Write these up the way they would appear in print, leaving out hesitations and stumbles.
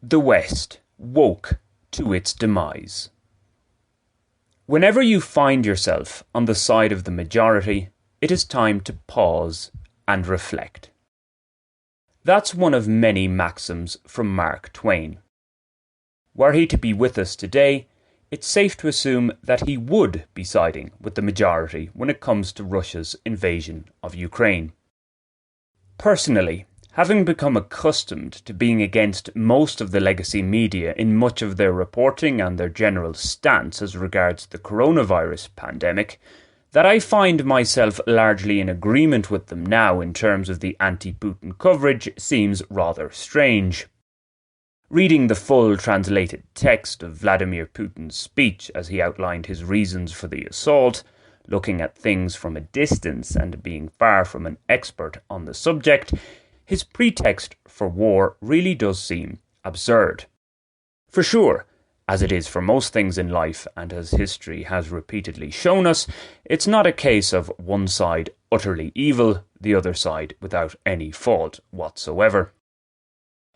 The West woke to its demise. Whenever you find yourself on the side of the majority, it is time to pause and reflect. That's one of many maxims from Mark Twain. Were he to be with us today, it's safe to assume that he would be siding with the majority when it comes to Russia's invasion of Ukraine. Personally, having become accustomed to being against most of the legacy media in much of their reporting and their general stance as regards the coronavirus pandemic, that I find myself largely in agreement with them now in terms of the anti-Putin coverage seems rather strange. Reading the full translated text of Vladimir Putin's speech as he outlined his reasons for the assault, looking at things from a distance and being far from an expert on the subject, his pretext for war really does seem absurd. For sure, as it is for most things in life and as history has repeatedly shown us, it's not a case of one side utterly evil, the other side without any fault whatsoever.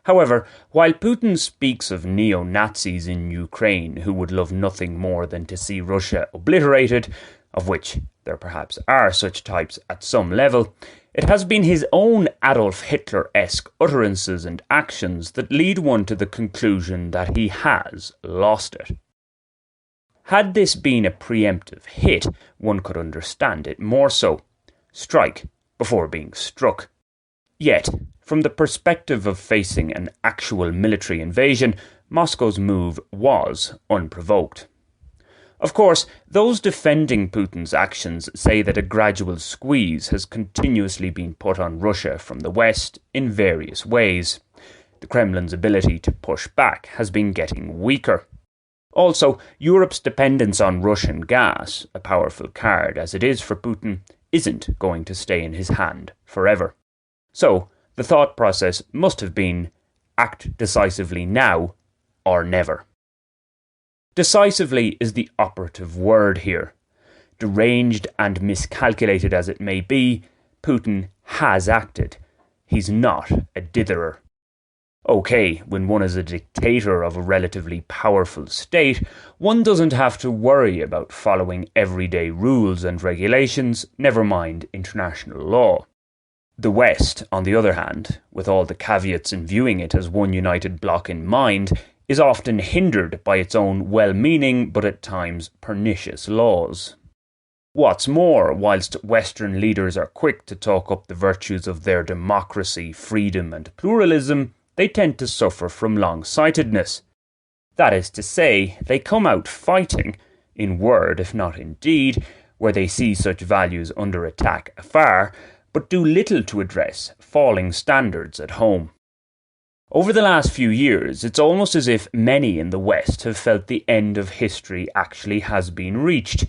However, while Putin speaks of neo-Nazis in Ukraine who would love nothing more than to see Russia obliterated, of which there perhaps are such types at some level, it has been his own Adolf Hitler-esque utterances and actions that lead one to the conclusion that he has lost it. Had this been a preemptive hit, one could understand it more so. Strike before being struck. Yet, from the perspective of facing an actual military invasion, Moscow's move was unprovoked. Of course, those defending Putin's actions say that a gradual squeeze has continuously been put on Russia from the West in various ways. The Kremlin's ability to push back has been getting weaker. Also, Europe's dependence on Russian gas, a powerful card as it is for Putin, isn't going to stay in his hand forever. So, the thought process must have been, act decisively now or never. Decisively is the operative word here. Deranged and miscalculated as it may be, Putin has acted. He's not a ditherer. Okay, when one is a dictator of a relatively powerful state, one doesn't have to worry about following everyday rules and regulations, never mind international law. The West, on the other hand, with all the caveats in viewing it as one united bloc in mind, is often hindered by its own well-meaning but at times pernicious laws. What's more, whilst Western leaders are quick to talk up the virtues of their democracy, freedom and pluralism, they tend to suffer from long-sightedness. That is to say, they come out fighting, in word if not in deed, where they see such values under attack afar, but do little to address falling standards at home. Over the last few years, it's almost as if many in the West have felt the end of history actually has been reached.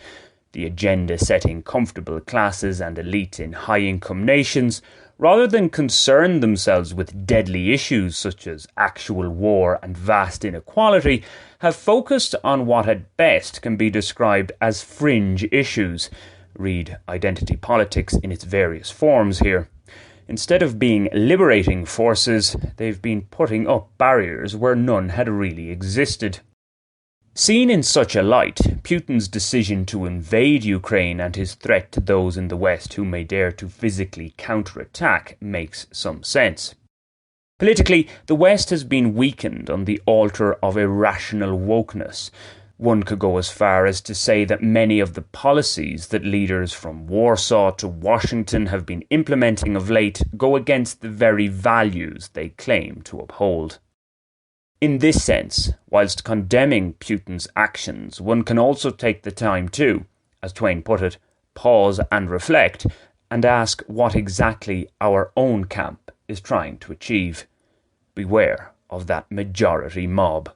The agenda-setting comfortable classes and elite in high-income nations, rather than concern themselves with deadly issues such as actual war and vast inequality, have focused on what at best can be described as fringe issues. Read identity politics in its various forms here. Instead of being liberating forces, they've been putting up barriers where none had really existed. Seen in such a light, Putin's decision to invade Ukraine and his threat to those in the West who may dare to physically counterattack makes some sense. Politically, the West has been weakened on the altar of irrational wokeness. One could go as far as to say that many of the policies that leaders from Warsaw to Washington have been implementing of late go against the very values they claim to uphold. In this sense, whilst condemning Putin's actions, one can also take the time to, as Twain put it, pause and reflect, and ask what exactly our own camp is trying to achieve. Beware of that majority mob.